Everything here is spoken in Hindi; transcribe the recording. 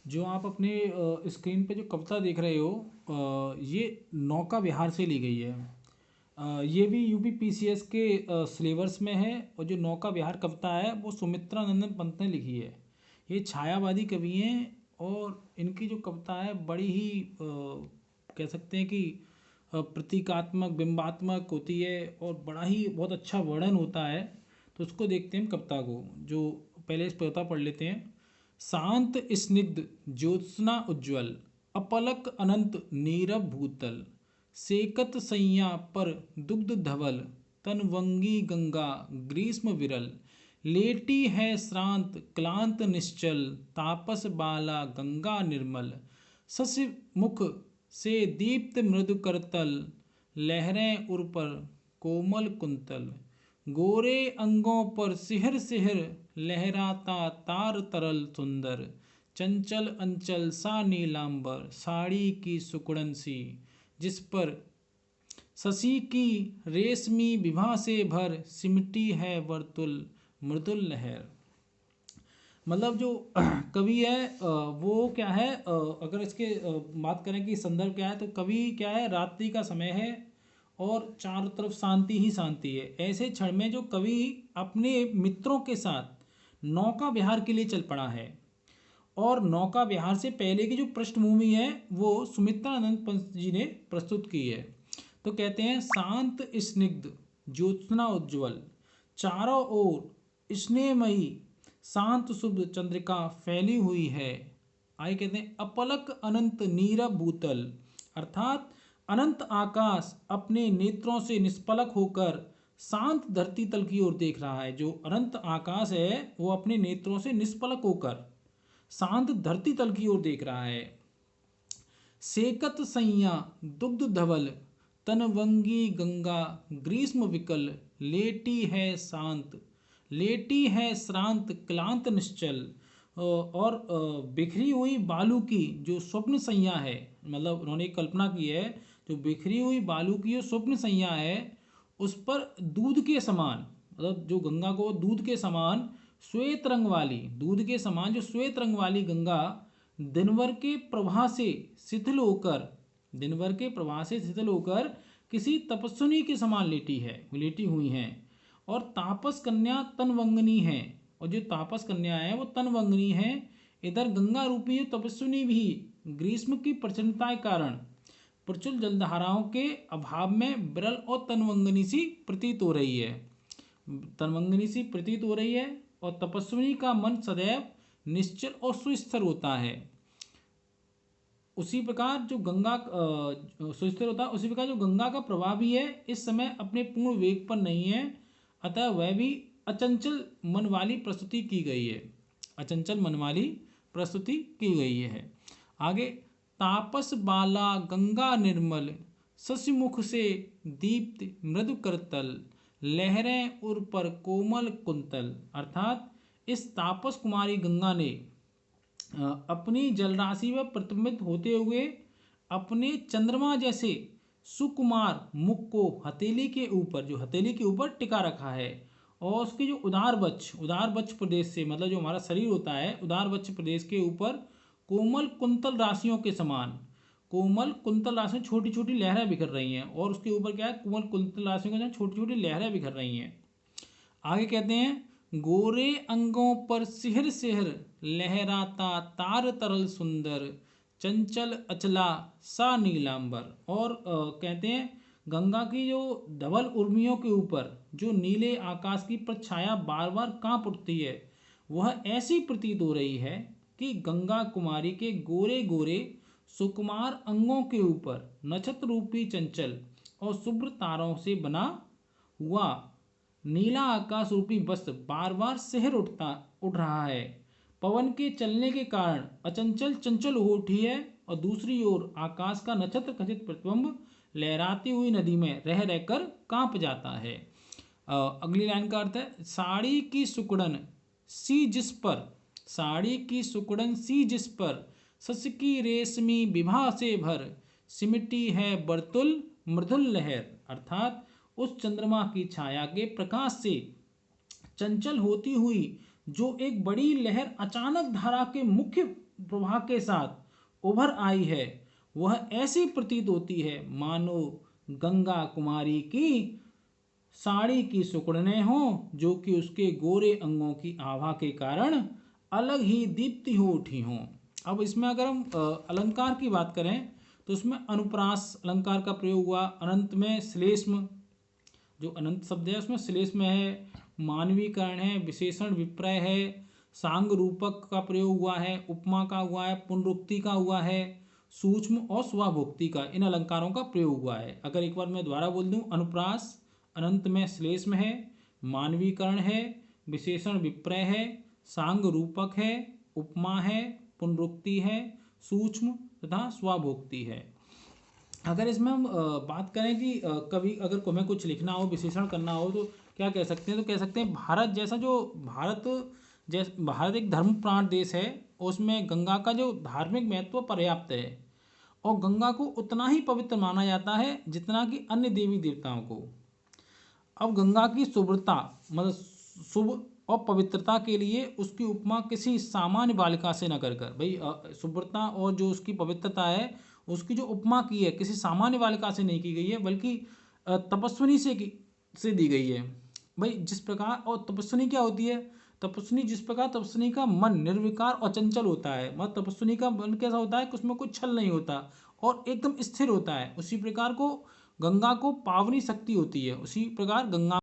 जो आप अपने स्क्रीन पे जो कविता देख रहे हो, ये नौका विहार से ली गई है। ये भी यूपी पीसीएस के सिलेबस में है। और जो नौका विहार कविता है वो सुमित्रा नंदन पंत ने लिखी है। ये छायावादी कवि हैं और इनकी जो कविता है बड़ी ही कह सकते हैं कि प्रतीकात्मक बिंबात्मक होती है और बड़ा ही बहुत अच्छा वर्णन होता है। तो उसको देखते हैं हम कविता को। जो पहले इस कविता पढ़ लेते हैं। शांत स्निग्ध ज्योत्सना उज्ज्वल, अपलक अनंत नीरव भूतल, सेकत सैया पर दुग्ध धवल, तनवंगी गंगा ग्रीष्म विरल, लेटी है श्रांत क्लांत निश्चल, तापस बाला गंगा निर्मल, शशि मुख से दीप्त मृदु करतल, लहरें उर पर कोमल कुंतल, गोरे अंगों पर सिहर सिहर लहराता तार तरल सुंदर, चंचल अंचल सा नीलांबर, साड़ी की सुकुड़न सी जिस पर शशि की रेशमी विभा से भर, सिमटी है वर्तुल मृदुल लहर। मतलब जो कवि है वो क्या है, अगर इसके बात करें कि संदर्भ क्या है, तो कवि क्या है, रात्रि का समय है और चारों तरफ शांति ही शांति है। ऐसे क्षण में जो कवि अपने मित्रों के साथ नौका विहार के लिए चल पड़ा है। और नौका विहार से पहले की जो पृष्ठभूमि है वो सुमित्रानंद पंत जी ने प्रस्तुत की है। तो कहते हैं शांत स्निग्ध ज्योत्सना उज्ज्वल, चारों ओर स्नेहमयी शांत शुभ चंद्रिका फैली हुई है। आगे कहते हैं अपलक अनंत नीरव भूतल, अर्थात अनंत आकाश अपने नेत्रों से निष्पलक होकर शांत धरती तल की ओर देख रहा है। जो अनंत आकाश है वो अपने नेत्रों से निष्पलक होकर शांत धरती तल की ओर देख रहा है। सेकत सैया दुग्ध धवल, तनवंगी गंगा ग्रीष्म विकल, लेटी है शांत लेटी है श्रांत क्लांत निश्चल। और बिखरी हुई बालू की जो स्वप्न सैया है, मतलब उन्होंने कल्पना की है, जो बिखरी हुई बालू की जो स्वप्न सैया है उस पर दूध के समान, मतलब जो गंगा को दूध के समान श्वेत रंग वाली, दूध के समान जो श्वेत रंग वाली गंगा दिनभर के प्रवाह से शिथिल होकर दिनभर के प्रवाह से शिथिल होकर किसी तपस्विनी के समान लेटी हुई हैं। और तापस कन्या तनवंगनी है, और जो तापस कन्या है वो तनवंगनी है। इधर गंगा रूपी तपस्विनी भी ग्रीष्म की प्रचंडता के कारण प्रचुर जलधाराओं के अभाव में विरल और तनवंगनी सी प्रतीत हो रही है। तनवंगनी सी प्रतीत हो रही है और तपस्विनी का मन सदैव निश्चल और सुस्थिर होता है। उसी प्रकार जो गंगा सुस्थिर होता है, उसी प्रकार जो गंगा का प्रवाह भी है इस समय अपने पूर्ण वेग पर नहीं है, अतः वह भी अचंचल मन वाली प्रस्तुति की गई है। अचंचल मन वाली प्रस्तुति की गई है। आगे तापस बाला गंगा निर्मल, शशिमुख से दीप्त मृदु करतल, लहरें उर पर कोमल कुंतल, अर्थात इस तापस कुमारी गंगा ने अपनी जलराशि में प्रतिबिंबित होते हुए अपने चंद्रमा जैसे सुकुमार मुख को हथेली के ऊपर, जो हथेली के ऊपर टिका रखा है। और उसके जो उदार वक्ष प्रदेश से, मतलब जो हमारा शरीर होता है उदार वक्ष प्रदेश के ऊपर कोमल कुंतल राशियों के समान, कोमल कुंतल राशियों छोटी छोटी लहरें बिखर रही हैं। और उसके ऊपर क्या है, कोमल कुंतल राशियों के छोटी छोटी लहरें बिखर रही हैं। आगे कहते हैं गोरे अंगों पर सिहर सिहर लहराता तार तरल सुंदर, चंचल अचला सा नीलांबर। और कहते हैं गंगा की जो धवल उर्मियों के ऊपर जो नीले आकाश की प्रछाया बार बार कांप उठती है, वह ऐसी प्रतीत हो रही है कि गंगा कुमारी के गोरे गोरे सुकुमार अंगों के ऊपर नक्षत्र रूपी चंचल और शुभ्र तारों से बना हुआ नीला आकाश रूपी वस्त्र बार बार सिहर उठ रहा है। पवन के चलने के कारण अचंचल चंचल हो उठी है। और दूसरी ओर आकाश का नक्षत्र खचित प्रतिबिंब लहराती हुई नदी में रह रहकर कांप जाता है। अगली लाइन का अर्थ है साड़ी की सुकुड़न सी जिस पर, साड़ी की सुकुड़न सी जिस पर शश की रेशमी विभा से भर, सिमटी है बर्तुल मृदुल लहर, अर्थात उस चंद्रमा की छाया के प्रकाश से चंचल होती हुई जो एक बड़ी लहर अचानक धारा के मुख्य प्रवाह के साथ उभर आई है वह ऐसी प्रतीत होती है मानो गंगा कुमारी की साड़ी की सुकड़ने हों, जो कि उसके गोरे अंगों की आभा के कारण अलग ही दीप्ति हो उठी हों। अब इसमें अगर हम अलंकार की बात करें तो उसमें अनुप्रास अलंकार का प्रयोग हुआ, अनंत में श्लेष्म, जो अनंत शब्द है उसमें श्लेष्म है, मानवीकरण है, विशेषण विप्रय है, सांग रूपक का प्रयोग हुआ है, उपमा का हुआ है, पुनरुक्ति का हुआ है, सूक्ष्म और स्वाभोक्ति का, इन अलंकारों का प्रयोग हुआ है। अगर एक बार मैं दोबारा बोल दूं, अनुप्रास अनंत में श्लेष्म है, मानवीकरण है, विशेषण विप्रय है, सांग रूपक है, उपमा है, पुनरुक्ति है, सूक्ष्म तथा स्वाभोक्ति है। अगर इसमें हम बात करें कि कभी अगर हमें कुछ लिखना हो, विशेषण करना हो, तो क्या कह सकते हैं? तो कह सकते हैं भारत एक धर्म प्राण देश है, उसमें गंगा का जो धार्मिक महत्व पर्याप्त है और गंगा को उतना ही पवित्र माना जाता है जितना कि अन्य देवी देवताओं को। अब गंगा की शुभ्रता मतलब शुभ और पवित्रता के लिए उसकी उपमा किसी सामान्य बालिका से न कर कर भाई, शुभ्रता और जो उसकी पवित्रता है उसकी जो उपमा की है किसी सामान्य बालिका से नहीं की गई है, बल्कि तपस्विनी से दी गई है। भाई जिस प्रकार, और तपस्विनी क्या होती है? तपस्विनी जिस प्रकार तपस्विनी का मन निर्विकार और चंचल होता है, मतलब तपस्विनी का मन कैसा होता है कि उसमें कोई छल नहीं होता और एकदम स्थिर होता है, उसी प्रकार को गंगा को पावनी शक्ति होती है, उसी प्रकार गंगा